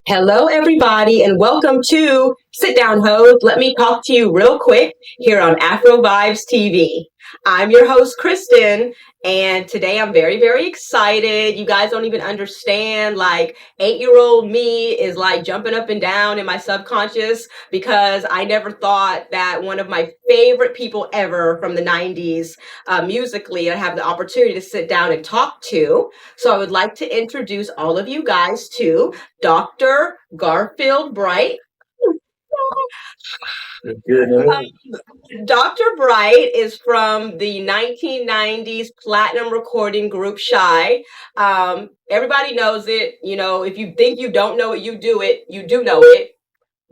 Hello, everybody, and welcome to Sit Down Heaux. Let me talk to you real quick here on Afrovibes TV. I'm your host, Christin, and today I'm very, very excited. You guys don't even understand. Like, 8-year-old me is like jumping up and down in my subconscious because I never thought that one of my favorite people ever from the 90s musically, I have the opportunity to sit down and talk to. So I would like to introduce all of you guys to Dr. Garfield Bright. Dr. Bright is from the 1990s platinum recording group Shai. Everybody knows it. You know, if you think you don't know it, you do it. You do know it.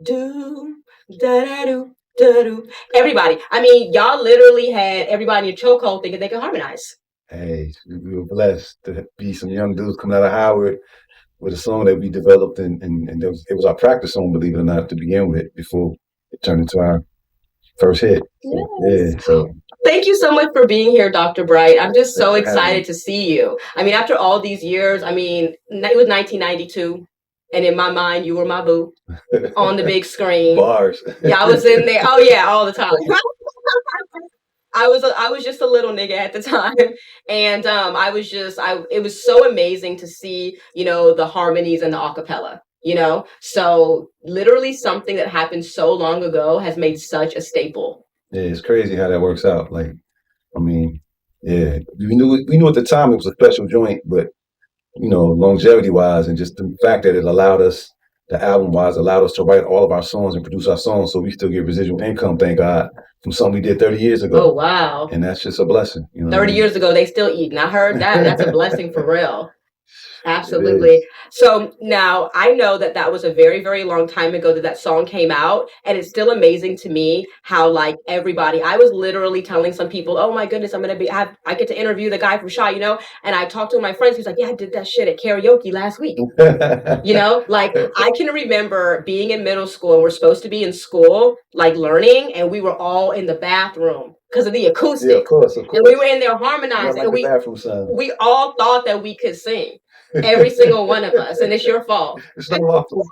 Do, da da do, da do. Everybody. I mean, y'all literally had everybody in a chokehold thinking they could harmonize. Hey, we were blessed to be some young dudes coming out of Howard with a song that we developed, and it was our practice song, believe it or not, to begin with, before it turned into our first hit. Yes. Yeah, so thank you so much for being here, Dr. Bright. I'm just so excited to see you. I mean, after all these years, I mean, it was 1992. And in my mind, you were my boo on the big screen. Bars. Yeah, I was in there. Oh yeah, all the time. I was just a little nigga at the time, and it was so amazing to see, you know, the harmonies and the acapella, you know. So literally something that happened so long ago has made such a staple. Yeah, it's crazy how that works out. Like, I mean, yeah, we knew at the time it was a special joint, but you know, longevity wise, and just the fact that it allowed us, the album wise, allowed us to write all of our songs and produce our songs, so we still get residual income, thank God, from something we did 30 years ago. Oh wow! And that's just a blessing. You know 30 years ago, they still eating. I heard that. That's a blessing for real. Absolutely. So now I know that that was a very, very long time ago that song came out. And it's still amazing to me how, like, everybody, I was literally telling some people, oh my goodness, I get to interview the guy from Shai, you know? And I talked to my friends who's like, yeah, I did that shit at karaoke last week. You know, like, I can remember being in middle school and we're supposed to be in school, like learning, and we were all in the bathroom because of the acoustic. Yeah, of course. And we were in there harmonizing. Like and we all thought that we could sing. Every single one of us, and it's your fault. It's not my fault.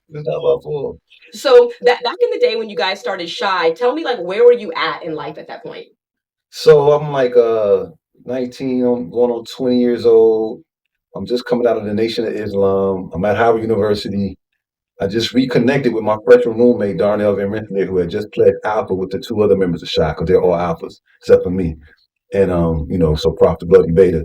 It's not my fault. So that back in the day when you guys started Shai, tell me, like, where were you at in life at that point? So I'm like 19, I'm going on 20 years old. I'm just coming out of the Nation of Islam. I'm at Howard University. I just reconnected with my freshman roommate, Darnell Van Rensselaer, who had just played Alpha with the two other members of Shai, because they're all Alphas, except for me. And you know, so Prof the Bloody Beta.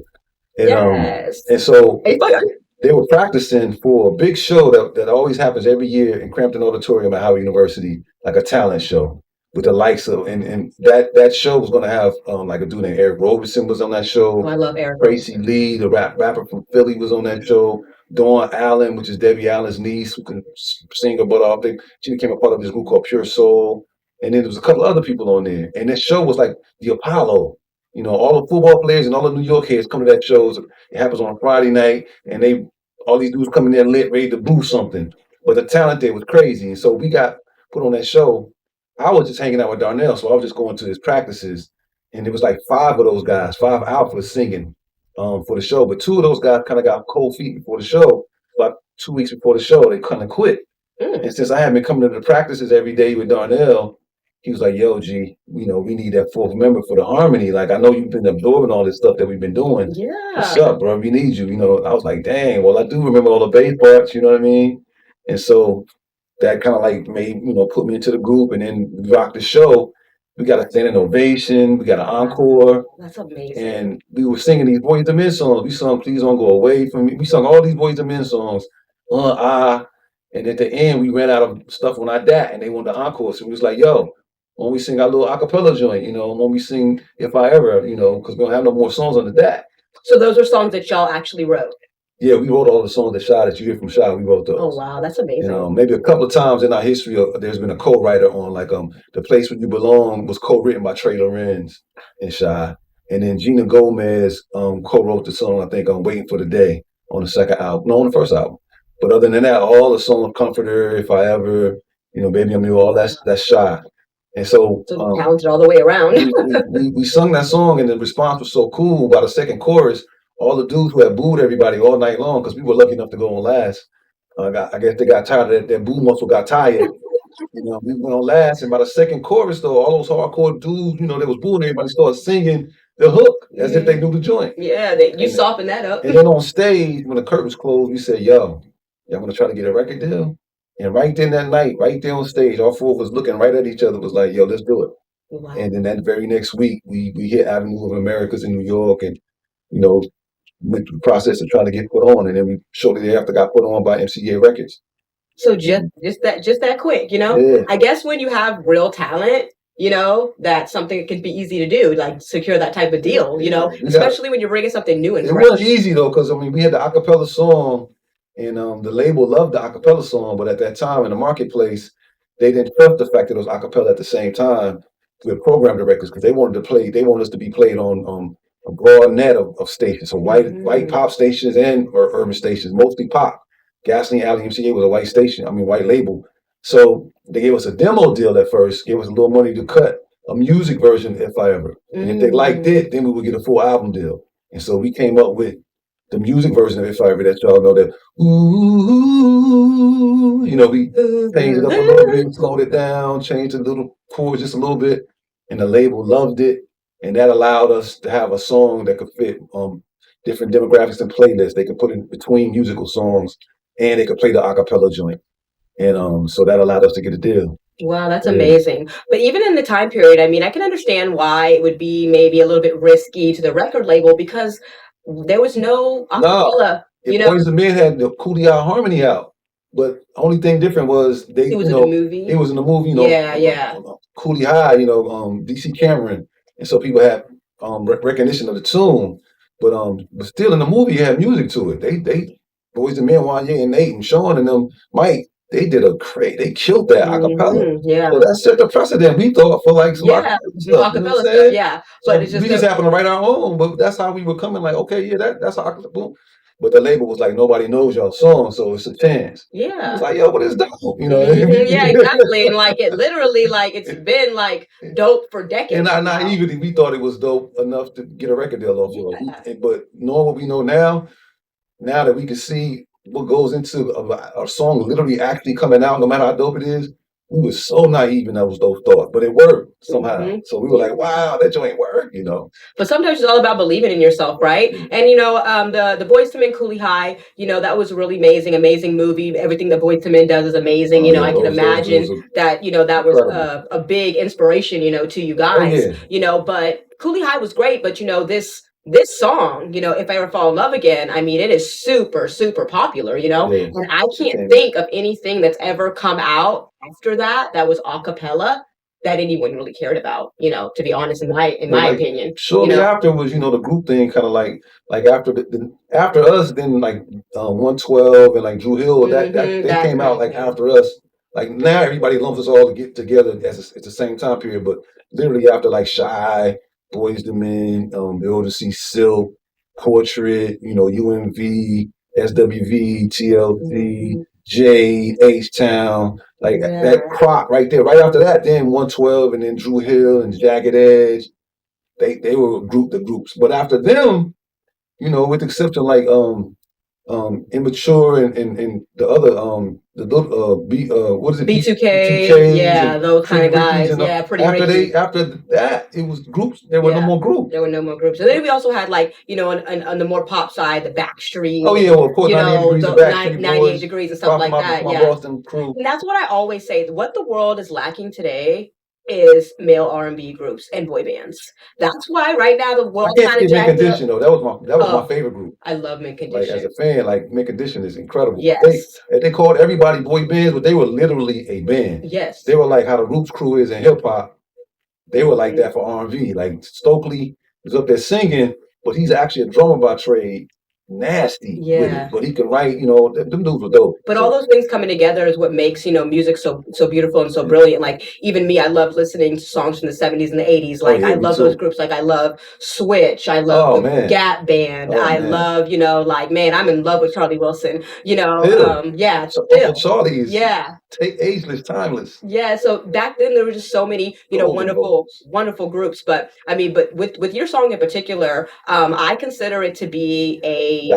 And Yes. And so they were practicing for a big show that always happens every year in Crampton Auditorium at Howard University, like a talent show with the likes of, and that show was going to have like a dude named Eric Roberson was on that show. Oh, I love Eric. Tracy Lee, the rapper from Philly, was on that show. Dawn Allen, which is Debbie Allen's niece, who can sing her butt off. She became a part of this group called Pure Soul. And then there was a couple other people on there. And that show was like the Apollo. You know, all the football players and all the New York heads come to that show. It happens on a Friday night, and all these dudes coming there lit, ready to boo something. But the talent there was crazy. And so we got put on that show. I was just hanging out with Darnell, so I was just going to his practices. And it was like 5 of those guys, 5 alphas singing for the show. But 2 of those guys kind of got cold feet before the show. About 2 weeks before the show, they kind of quit. And since I had been coming to the practices every day with Darnell, he was like, yo, G, you know, we need that 4th member for the harmony. Like, I know you've been absorbing all this stuff that we've been doing. Yeah. What's up, bro? We need you. You know, I was like, dang, well, I do remember all the bass parts, you know what I mean? And so that kind of like made, you know, put me into the group, and then we rocked the show. We got a standing ovation. We got an encore. That's amazing. And we were singing these Boys to Men songs. We sung Please Don't Go Away From Me. We sung all these Boys to Men songs. And at the end, we ran out of stuff on our dat, and they wanted the encore. So we was like, yo, when we sing our little acapella joint, you know, when we sing If I Ever, you know, because we don't have no more songs on the dat. So those are songs that y'all actually wrote? Yeah, we wrote all the songs that Shai, that you hear from Shai, we wrote those. Oh, wow, that's amazing. You know, maybe a couple of times in our history, there's been a co-writer on, like, The Place Where You Belong was co-written by Trey Lorenz and Shai. And then Gina Gomez co-wrote the song, I think, Waiting for the Day on the second album. No, on the first album. But other than that, all the songs, Comforter, If I Ever, you know, Baby I'm You, all that's Shai. And so talented all the way around. we sung that song, and the response was so cool. By the second chorus, all the dudes who had booed everybody all night long, because we were lucky enough to go on last, I guess they got tired of that boo muscle got tired. We went on last, and by the second chorus, though, all those hardcore dudes, they was booing. Everybody started singing the hook as if they knew the joint. Yeah, you softened that up. And then on stage, when the curtains closed, we said, "Yo, y'all gonna try to get a record deal?" And right then that night, right there on stage, all four of us looking right at each other was like, "Yo, let's do it." Wow. And then that very next week, we hit Avenue of Americas in New York, and went through the process of trying to get put on, and then we shortly thereafter got put on by MCA Records. So just that quick, Yeah. I guess when you have real talent, that's something that can be easy to do, like secure that type of deal, especially when you're bringing something new and fresh. It wasn't easy though, because we had the acapella song, and the label loved the acapella song, but at that time in the marketplace, they didn't trust the fact that it was acapella at the same time with program directors, because they wanted us to be played on a broad net of stations, so white pop stations or urban stations, mostly pop. Gasoline Alley MCA was a white label. So they gave us a demo deal at first, gave us a little money to cut a music version if I ever. And if they liked it, then we would get a full album deal. And so we came up with the music version of If I Ever, that y'all know that, ooh, we changed it up a little bit, slowed it down, changed the little chords just a little bit, and the label loved it. And that allowed us to have a song that could fit different demographics and playlists. They could put in between musical songs, and they could play the acapella joint. And so that allowed us to get a deal. Wow, that's amazing. But even in the time period, I can understand why it would be maybe a little bit risky to the record label, because there was no acapella. Boys and Men had the Coolie Eye Harmony out, but only thing different was it was in the movie. It was in the movie, Yeah. Coolie High, DC Cameron, and so people had recognition of the tune, but still in the movie you had music to it. They Boys and Men, Wanye and Nate and Sean and them, Mike, they did they killed that acapella. Yeah. So that set the precedent, we thought, for like some acapella stuff. Yeah. But we just happened to write our own, but that's how we were coming, like, okay, yeah, that's acapella. Boom. But the label was like, nobody knows y'all song, so it's a chance. Yeah. It's like, yo, what is dope? Yeah, exactly. And it literally, it's been dope for decades. And naively, we thought it was dope enough to get a record deal off of it. But knowing what we know now that we can see what goes into a song literally actually coming out, no matter how dope it is, we were so naive in those thoughts, but it worked somehow. So we were like, wow, that joint worked, But sometimes it's all about believing in yourself, right? And the Boyz II Men Coolie High, that was a really amazing movie. Everything that Boyz II Men does is amazing. I can imagine that that was a big inspiration, to you guys. But Coolie High was great, but this song, If I Ever Fall in Love Again, it is super, super popular, and I can't think of anything that's ever come out after that was a cappella that anyone really cared about, to be honest, in my opinion. Shortly after was, the group thing, kind of like after us, then 112 and Drew Hill, that came out after us. Now everybody lumps us all to get together at the same time period, but literally after Shai, Boyz II Men, Odyssey, Silk, Portrait, UMV, SWV, TLC, J, H-Town, that crop right there. Right after that, then 112 and then Drew Hill and Jagged Edge. They were the groups. But after them, with the exception Immature and the other what is it? B2K, yeah, those kind of guys. Yeah, pretty after that, it was groups. There were no more groups. There were no more groups. And then we also had on the more pop side, the Backstreet. Oh yeah, well, of course, 98 Degrees and stuff like that. My Boston crew. And that's what I always say. What the world is lacking today is male R&B groups and boy bands. That's why right now the world kind of Mint Condition though. That was my favorite group. I love Mint Condition. As a fan, Mint Condition is incredible. Yes. They called everybody boy bands, but they were literally a band. Yes. They were like how the Roots crew is in hip hop. They were like that for R&B. Stokely was up there singing, but he's actually a drummer by trade. Nasty with it, but he can write, them dudes were dope. But all those things coming together is what makes, music so beautiful and so brilliant. Even me, I love listening to songs from the 70s and the 80s. I love those groups. I love Switch. I love the Gap Band. I love, I'm in love with Charlie Wilson. Charlie's. Yeah. ageless, timeless. Yeah, so back then there were just so many, Golden vocals. wonderful groups. But I mean, but with your song in particular, I consider it to be a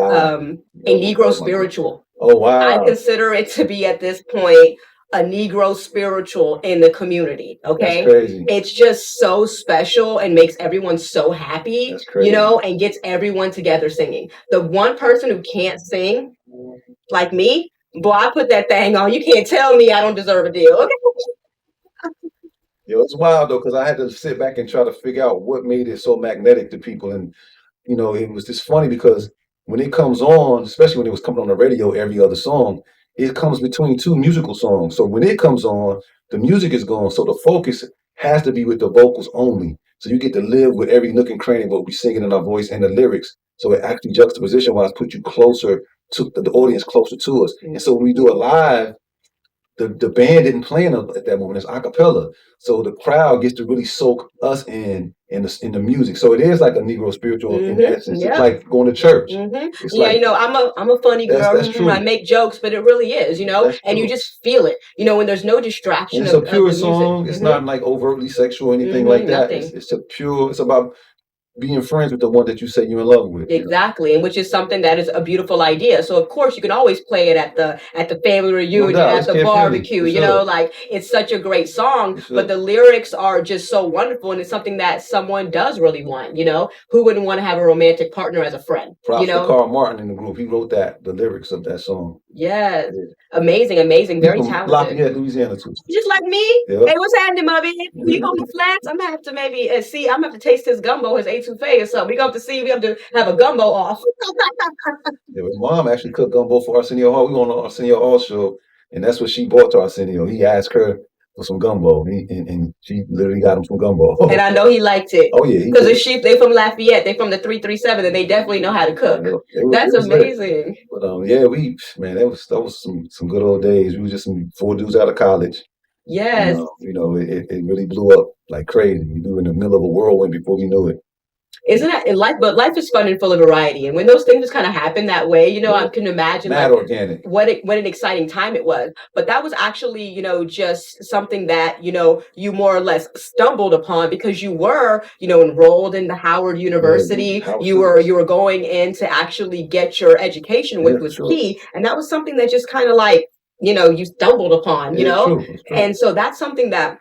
Negro spiritual. Oh wow! I consider it to be at this point a Negro spiritual in the community. Okay, That's crazy. It's just so special and makes everyone so happy. That's crazy. And gets everyone together singing. The one person who can't sing, like me, boy, I put that thing on. You can't tell me I don't deserve a deal. Yo, it's wild though, because I had to sit back and try to figure out what made it so magnetic to people. And it was just funny because when it comes on, especially when it was coming on the radio, every other song, it comes between two musical songs. So when it comes on, the music is gone. So the focus has to be with the vocals only. So you get to live with every nook and cranny of what we're singing in our voice and the lyrics. So it actually juxtaposition wise puts you closer to the audience, closer to us. And so when we do it live, the band didn't play at that moment. It's a cappella, so the crowd gets to really soak us in the music. So it is like a Negro spiritual in essence. It's like going to church. It's I'm a funny girl. That's true. I make jokes, but it really is, and you just feel it, when there's no distraction. And it's a pure song. It's not like overtly sexual or anything like that. It's a pure. It's about being friends with the one that you say you're in love with. Exactly, and which is something that is a beautiful idea. So of course you can always play it at the family reunion, at the barbecue. Like it's such a great song, but the lyrics are just so wonderful, and it's something that someone does really want. Who wouldn't want to have a romantic partner as a friend? Props to Carl Martin in the group. He wrote the lyrics of that song. Yeah, amazing, very talented. Lafayette, Louisiana too. Just like me. Yep. Hey, what's happening, Mubby? You on the flats? I'm gonna have to maybe see. I'm gonna have to taste his gumbo, his etouffee or something. We gonna have to see. We have to have a gumbo off. Yeah, his mom actually cooked gumbo for Arsenio Hall. We were on the Arsenio Hall show, and that's what she brought to Arsenio. He asked her for some gumbo, and she literally got him some gumbo. And I know he liked it. Oh yeah, because they from Lafayette, they from the 337, and they definitely know how to cook. That's amazing. But that was some good old days. We were just some 4 dudes out of college. Yes. It really blew up like crazy. We were in the middle of a whirlwind before we knew it. Isn't that in life? But life is fun and full of variety, and when those things just kind of happen that way, I can imagine organic. What an exciting time it was. But that was actually, just something that you more or less stumbled upon because you were, enrolled in the Howard University. You were going in to actually get your education, which was key, and that was something that just kind of like you stumbled upon, True. And so that's something that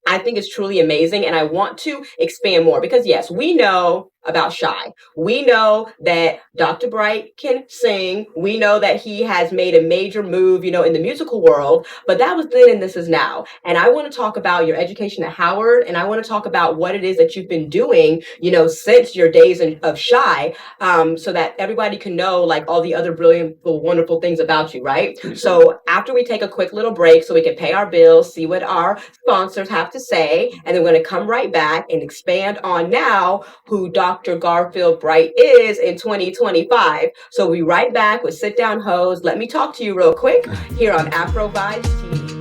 I think is truly amazing, and I want to expand more because yes, we know about Shai. We know that Dr. Bright can sing. We know that he has made a major move, in the musical world, but that was then and this is now. And I want to talk about your education at Howard, and I want to talk about what it is that you've been doing, since your days of Shai, so that everybody can know like all the other brilliant, wonderful things about you, right? So after we take a quick little break so we can pay our bills, see what our sponsors have to say, and then we're going to come right back and expand on now who Dr. Garfield Bright is in 2025. So we'll be right back with Sit Down Heaux. Let me talk to you real quick here on Afrovibes TV.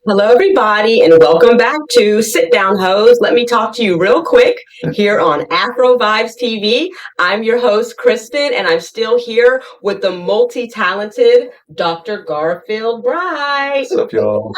Hello, everybody, and welcome back to Sit Down Heaux. Let me talk to you real quick here on Afrovibes TV. I'm your host, Christin, and I'm still here with the multi-talented Dr. Garfield Bright. What's up, y'all?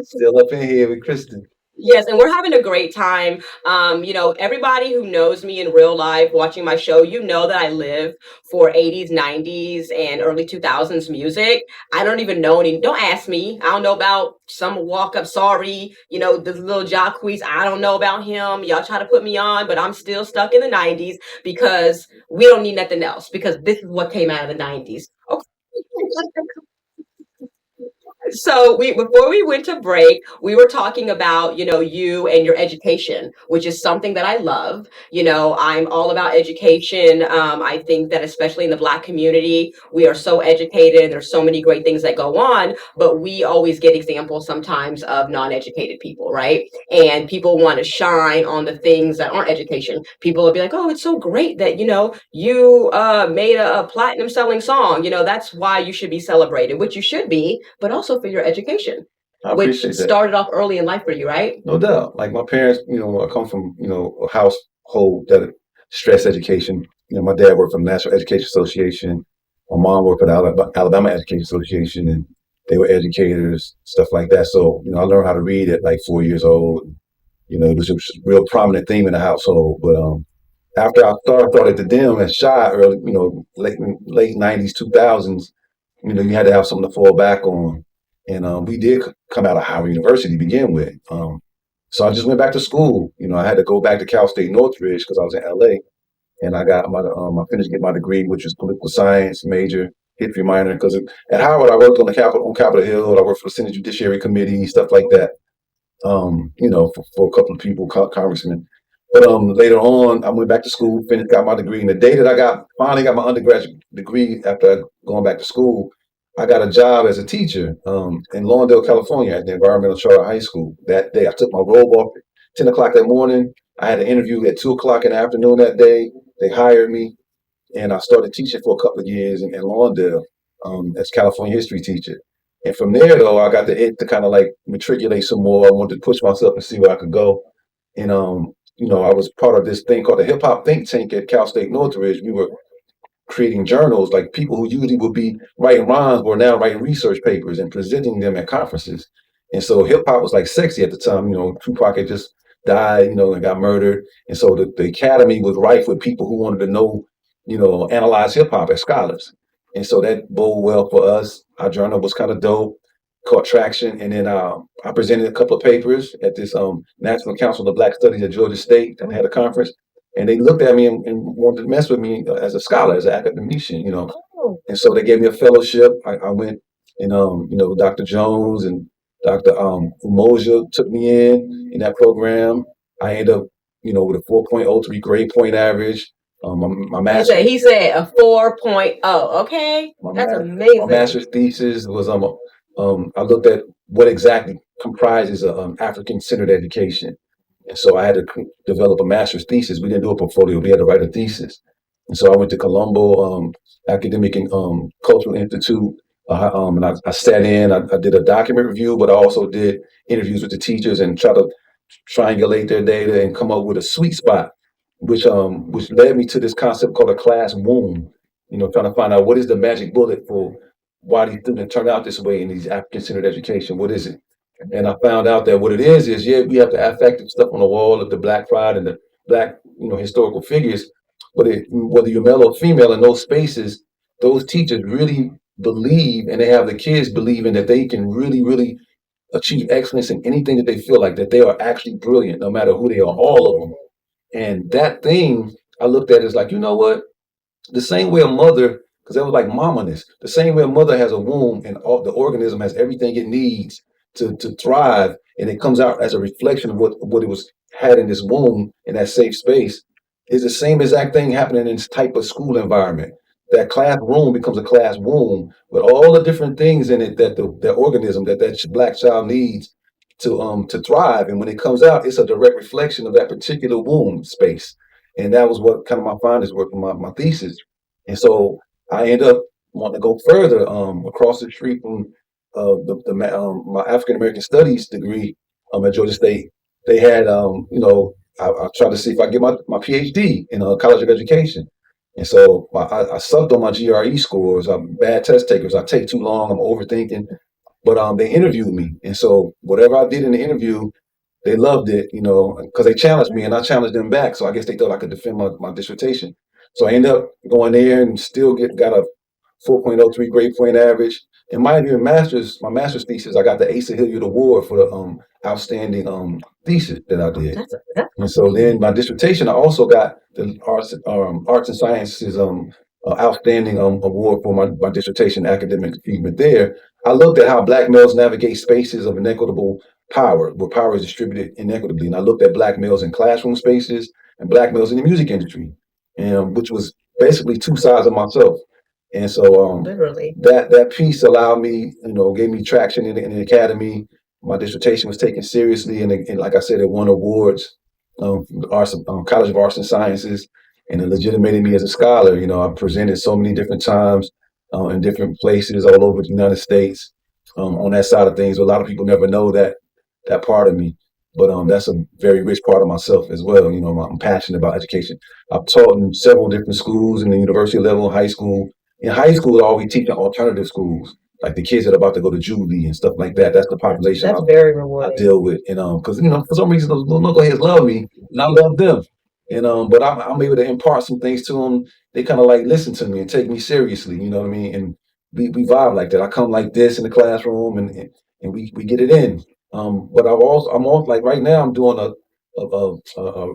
Still up in here with Christin. Yes, and we're having a great time. Everybody who knows me in real life, watching my show, that I live for 80s, 90s, and early 2000s music. I don't even know any. Don't ask me. I don't know about some walk up. Sorry, the little Jacquees. I don't know about him. Y'all try to put me on, but I'm still stuck in the 90s because we don't need nothing else because this is what came out of the 90s. Okay. So before we went to break, we were talking about, you and your education, which is something that I love. I'm all about education. I think that especially in the Black community, we are so educated and there's so many great things that go on, but we always get examples sometimes of non-educated people, right? And people want to shine on the things that aren't education. People will be like, oh, it's so great that, you made a platinum selling song. That's why you should be celebrated, which you should be, but also for your education. I which appreciate that. started off early in life for you, right? No doubt. Like my parents, I come from, a household that stressed education. My dad worked for the National Education Association. My mom worked for the Alabama Education Association, and they were educators, stuff like that. So, I learned how to read at like 4 years old. It was a real prominent theme in the household. But after I started to dim at Shai early, late 90s, 2000s, you had to have something to fall back on. And we did come out of Howard University to begin with. So I just went back to school. I had to go back to Cal State Northridge because I was in LA, and I finished getting my degree, which was political science major, history minor. Because at Howard, I worked on Capitol Hill. I worked for the Senate Judiciary Committee, stuff like that. For a couple of people, congressmen. But later on, I went back to school, finished, got my degree. And the day that finally got my undergraduate degree after going back to school, I got a job as a teacher in Lawndale, California at the Environmental Charter High School. That day, I took my robe off at 10 o'clock that morning. I had an interview at 2 o'clock in the afternoon that day. They hired me, and I started teaching for a couple of years in Lawndale as California history teacher. And from there, though, I got the itch to kind of like matriculate some more. I wanted to push myself and see where I could go. And I was part of this thing called the Hip Hop Think Tank at Cal State Northridge. We were creating journals, like people who usually would be writing rhymes were now writing research papers and presenting them at conferences. And so hip hop was like sexy at the time. Tupac had just died, and got murdered. And so the academy was rife with people who wanted to know, analyze hip hop as scholars. And so that bode well for us. Our journal was kind of dope, caught traction. And then I presented a couple of papers at this National Council of Black Studies at Georgia State, and had a conference. And they looked at me and wanted to mess with me as a scholar, as an academician, Oh. And so they gave me a fellowship. I went, and Dr. Jones and Dr. Umoja took me in that program. I ended up, with a 4.03 grade point average. My master. He said a 4.0. Okay, that's amazing. My master's thesis was I looked at what exactly comprises African-centered education. And so I had to develop a master's thesis. We didn't do a portfolio. We had to write a thesis. And so I went to Colombo Academic and Cultural Institute. And I sat in. I did a document review, but I also did interviews with the teachers and try to triangulate their data and come up with a sweet spot, which led me to this concept called a class womb. Trying to find out what is the magic bullet for why these students turn out this way in these African-centered education. What is it? And I found out that what it is, we have the affective stuff on the wall of the Black pride and the Black, historical figures. But whether you're male or female in those spaces, those teachers really believe, and they have the kids believing that they can really, really achieve excellence in anything that they feel like, that they are actually brilliant, no matter who they are, all of them. And that thing I looked at is like, you know what? The same way a mother, because that was like mamaness, the same way a mother has a womb and all the organism has everything it needs to thrive, and it comes out as a reflection of what it was had in this womb in that safe space, is the same exact thing happening in this type of school environment. That classroom becomes a class womb with all the different things in it that the organism that Black child needs to thrive. And when it comes out, it's a direct reflection of that particular womb space. And that was what kind of my findings were for my thesis. And so I ended up wanting to go further across the street from my African American Studies degree at Georgia State. They had I tried to see if I get my PhD in College of Education. And so I sucked on my GRE scores. I'm bad test takers. I take too long. I'm overthinking. But they interviewed me, and so whatever I did in the interview, they loved it, because they challenged me and I challenged them back. So I guess they thought I could defend my dissertation. So I ended up going there and still got a 4.03 grade point average. And my master's thesis, I got the Asa Hilliard Award for the outstanding thesis that I did. And so then my dissertation, I also got the Arts and Sciences outstanding award for my dissertation academic achievement there. I looked at how Black males navigate spaces of inequitable power, where power is distributed inequitably. And I looked at Black males in classroom spaces and Black males in the music industry, and which was basically two sides of myself. And so literally that piece allowed me, gave me traction in the academy. My dissertation was taken seriously, and like I said, it won awards from the College of Arts and Sciences, and it legitimated me as a scholar. I presented so many different times in different places all over the United States. on that side of things. A lot of people never know that part of me, but that's a very rich part of myself as well. You know, I'm passionate about education. I've taught in several different schools in the university level, high school. In high school, I always teach in alternative schools, like the kids that are about to go to juvie and stuff like that. That's the population That's very rewarding. I deal with, and because for some reason those little knuckleheads love me, and I love them, and but I'm able to impart some things to them. They kind of like listen to me and take me seriously. You know what I mean? And we vibe like that. I come like this in the classroom, and we get it in. But I'm also like right now I'm doing a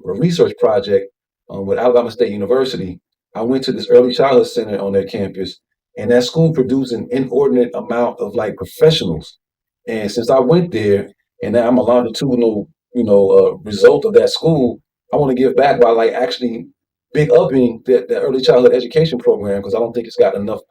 research project with Alabama State University. I went to this early childhood center on their campus, and that school produced an inordinate amount of like professionals. And since I went there, and now I'm a longitudinal, result of that school, I want to give back by like actually big upping that early childhood education program because I don't think it's got enough,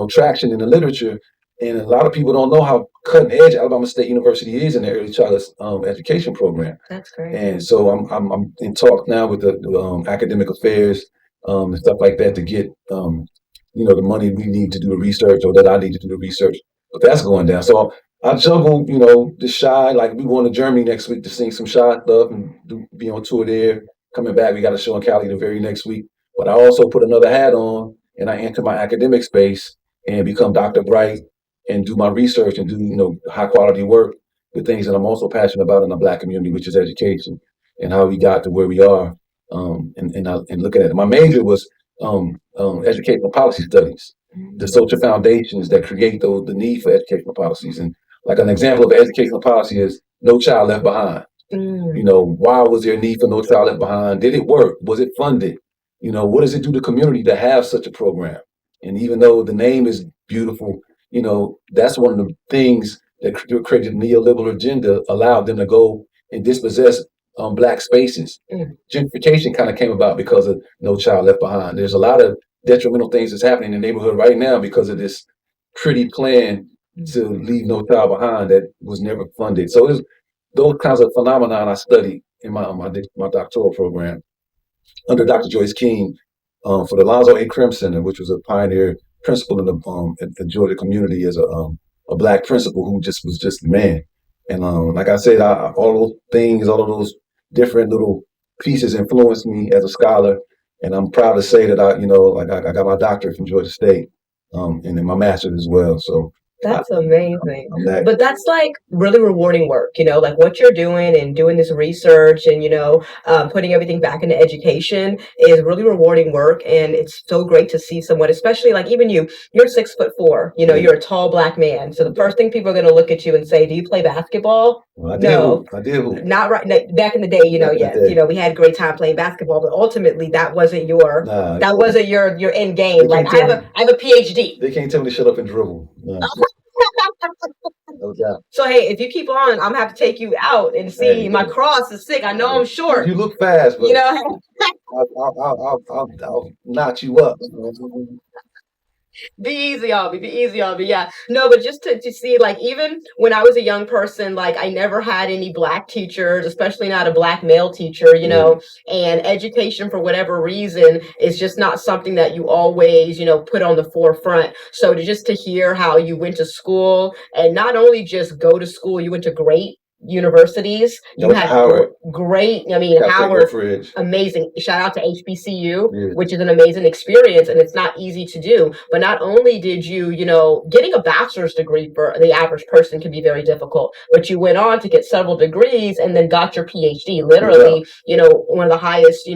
traction in the literature. And a lot of people don't know how cutting edge Alabama State University is in the early childhood education program. That's great. And so I'm in talk now with the academic affairs and stuff like that to get the money we need to do the research or that I need to do the research. But that's going down. So I juggle, the Shai. Like we going to Germany next week to sing some Shai stuff and be on tour there. Coming back, we got a show in Cali the very next week. But I also put another hat on and I enter my academic space and become Dr. Bright and do my research and do high quality work with things that I'm also passionate about in the Black community, which is education and how we got to where we are. And looking at it, my major was educational policy studies, the social foundations that create the need for educational policies. And like an example of educational policy is No Child Left Behind. Why was there a need for No Child Left Behind? Did it work? Was it funded? What does it do to the community to have such a program? And even though the name is beautiful, that's one of the things that created a neoliberal agenda, allowed them to go and dispossess Black spaces. Gentrification kind of came about because of No Child Left Behind. There's a lot of detrimental things that's happening in the neighborhood right now because of this pretty plan to leave no child behind that was never funded. So there's those kinds of phenomenon I studied in my doctoral program under Dr. Joyce King for the Lonzo A. Krim Center, which was a pioneer principal in the Georgia community as a Black principal who was just the man. And like I said, all those things, all of those different little pieces influenced me as a scholar. And I'm proud to say that I got my doctorate from Georgia State, and then my master's as well. So that's amazing. But that's like really rewarding work, like what you're doing and doing this research and, putting everything back into education is really rewarding work. And it's so great to see someone, especially like even you're 6'4", you're a tall Black man. So the first thing people are going to look at you and say, do you play basketball? Well, I did. Not right. Back in the day, yes, we had a great time playing basketball, but ultimately that wasn't your end game. Like I have a PhD. They can't tell me to shut up and dribble. No. No doubt. So hey, if you keep on, I'm gonna have to take you out and see. My cross is sick. I know I'm short. You look fast, but I'll notch you up. Be easy on me. Yeah. No, but just to see, like, even when I was a young person, like, I never had any Black teachers, especially not a Black male teacher, and education for whatever reason is just not something that you always, put on the forefront. So to hear how you went to school and not only just go to school, you went to great universities. You had Howard. Great, Howard, amazing. Shout out to HBCU, which is an amazing experience, and it's not easy to do. But not only did you, getting a bachelor's degree for the average person can be very difficult, but you went on to get several degrees and then got your PhD, literally, one of the highest,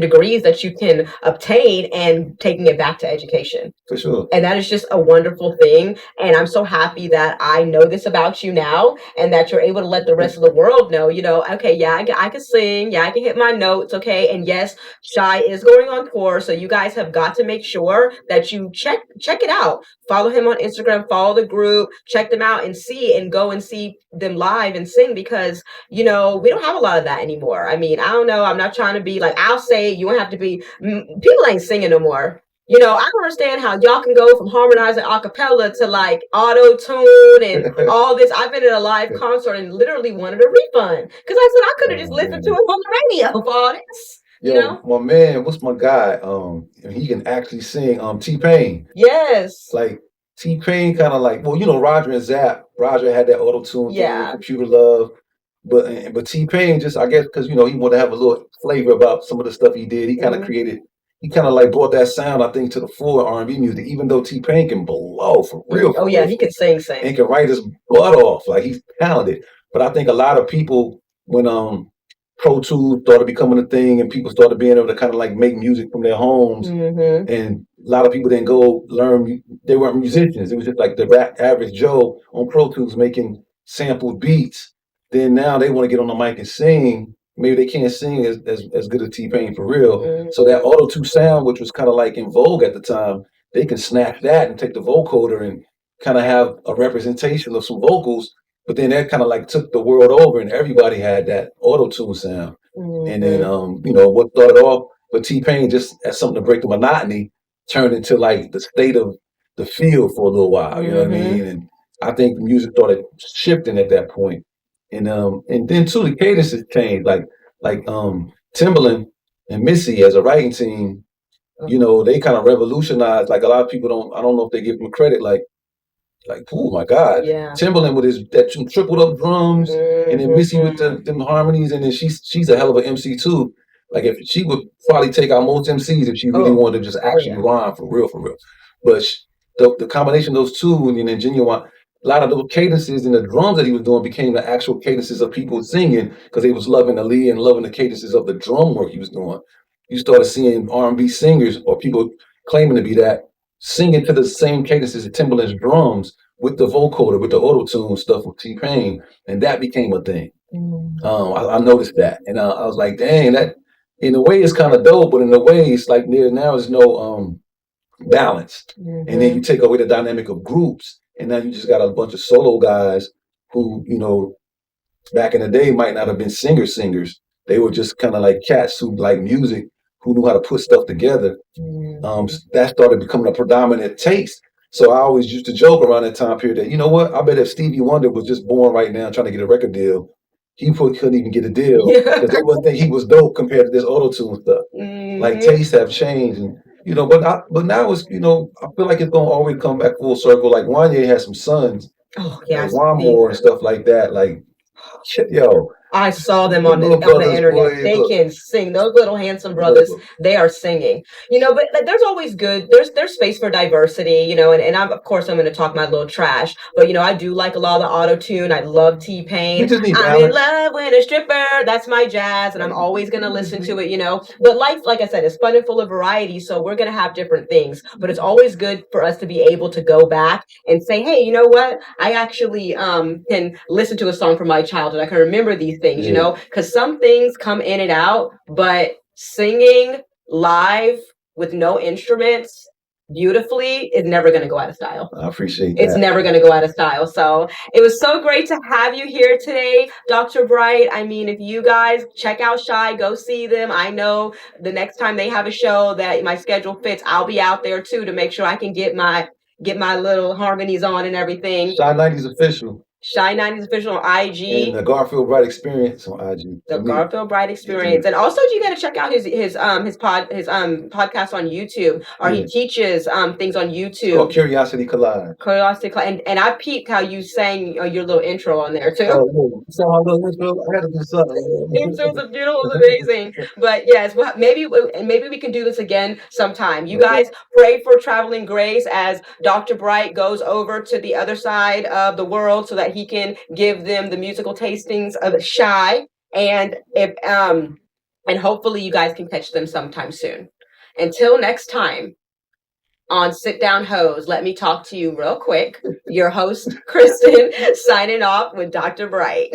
degrees that you can obtain and taking it back to education. For sure. And that is just a wonderful thing. And I'm so happy that I know this about you now and that you're able to let the rest of the world know, okay, yeah, I can sing. Yeah, I can hit my notes. Okay. And yes, Shai is going on tour. So you guys have got to make sure that you check it out. Follow him on Instagram, follow the group, check them out and go and see them live and sing because, we don't have a lot of that anymore. I mean, I don't know. I'm not trying to be like, I'll say you don't have to be, people ain't singing no more. I don't understand how y'all can go from harmonizing a cappella to like auto tune and all this. I've been at a live concert and literally wanted a refund because I said I could have just listened to it on the radio for all this. My man, what's my guy? He can actually sing T-Pain. Yes. Like T-Pain kind of like, well, Roger and Zapp. Roger had that auto-tune thing, Yeah. Computer Love. But T-Pain just, I guess, because, he wanted to have a little flavor about some of the stuff he did. He kind of he kind of like brought that sound, I think, to the fore in R&B music, even though T-Pain can blow for real. Oh, yeah, he can sing. And can write his butt off. Like, he's talented. But I think a lot of people, when Pro Tools started becoming a thing and people started being able to kind of like make music from their homes, and a lot of people didn't go learn, they weren't musicians. It was just like the average Joe on Pro Tools making sampled beats. Then now they want to get on the mic and sing. Maybe they can't sing as good as T-Pain for real. So that auto-tune sound, which was kind of like in vogue at the time, they can snatch that and take the vocoder and kind of have a representation of some vocals. But then that kind of like took the world over and everybody had that auto-tune sound. And then, what started off with T-Pain just as something to break the monotony turned into like the state of the field for a little while, you know what I mean? And I think the music started shifting at that point. And then too, the cadences changed. Like Timbaland and Missy as a writing team, they kind of revolutionized. Like a lot of people I don't know if they give them credit. Like, oh my God, Timbaland with that tripled up drums, and then Missy with them harmonies, and then she's a hell of an MC too. Like if she would probably take out most MCs if she really wanted to just actually rhyme for real. But the combination of those two, and then Genuine. A lot of those cadences and the drums that he was doing became the actual cadences of people singing because they was loving the lead and loving the cadences of the drum work he was doing. You started seeing R&B singers or people claiming to be that singing to the same cadences as Timbaland's drums with the vocoder, with the auto-tune stuff with T-Pain, and that became a thing. I noticed that, and I was like, dang, that in a way it's kind of dope, but in a way it's like now there's no balance. And then you take away the dynamic of groups. And now you just got a bunch of solo guys who, back in the day might not have been singers. They were just kind of like cats who like music, who knew how to put stuff together. That started becoming a predominant taste. So I always used to joke around that time period that, you know what, I bet if Stevie Wonder was just born right now trying to get a record deal, he probably couldn't even get a deal because they wouldn't think he was dope compared to this auto-tune stuff. Like tastes have changed, and but now it's I feel like it's gonna always come back full circle. Like Wanye has some sons, like Wamore and stuff like that. Like, yo, I saw them on the internet. Boy, they can sing. Those little handsome brothers, they are singing. But there's always there's space for diversity, and I'm going to talk my little trash. But I do like a lot of the auto-tune. I love T-Pain. I'm in love with a stripper. That's my jazz, and I'm always gonna listen to it, But life, like I said, is fun and full of variety, so we're gonna have different things. But it's always good for us to be able to go back and say, hey, you know what? I actually can listen to a song from my childhood. I can remember these things, because some things come in and out, but singing live with no instruments beautifully is never going to go out of style. I appreciate that. It's never going to go out of style. So it was so great to have you here today, Dr. Bright. I mean, if you guys check out Shai, go see them. I know the next time they have a show that my schedule fits, I'll be out there too to make sure I can get my little harmonies on and everything. Shai 90's official. Shai 90's official on IG. And the Garfield Bright Experience on IG. The Garfield Bright Experience. And also you got to check out his podcast on YouTube, or he teaches things on YouTube. Oh, Curiosity Collide. And I peeped how you sang your little intro on there too. Oh, so I had to do something. It was beautiful, it was amazing. But yes, maybe we can do this again sometime. You guys pray for traveling grace as Dr. Bright goes over to the other side of the world so that he can give them the musical tastings of Shai, and hopefully you guys can catch them sometime soon. Until next time on Sit Down Heaux, let me talk to you real quick. Your host, Christin, signing off with Dr. Bright.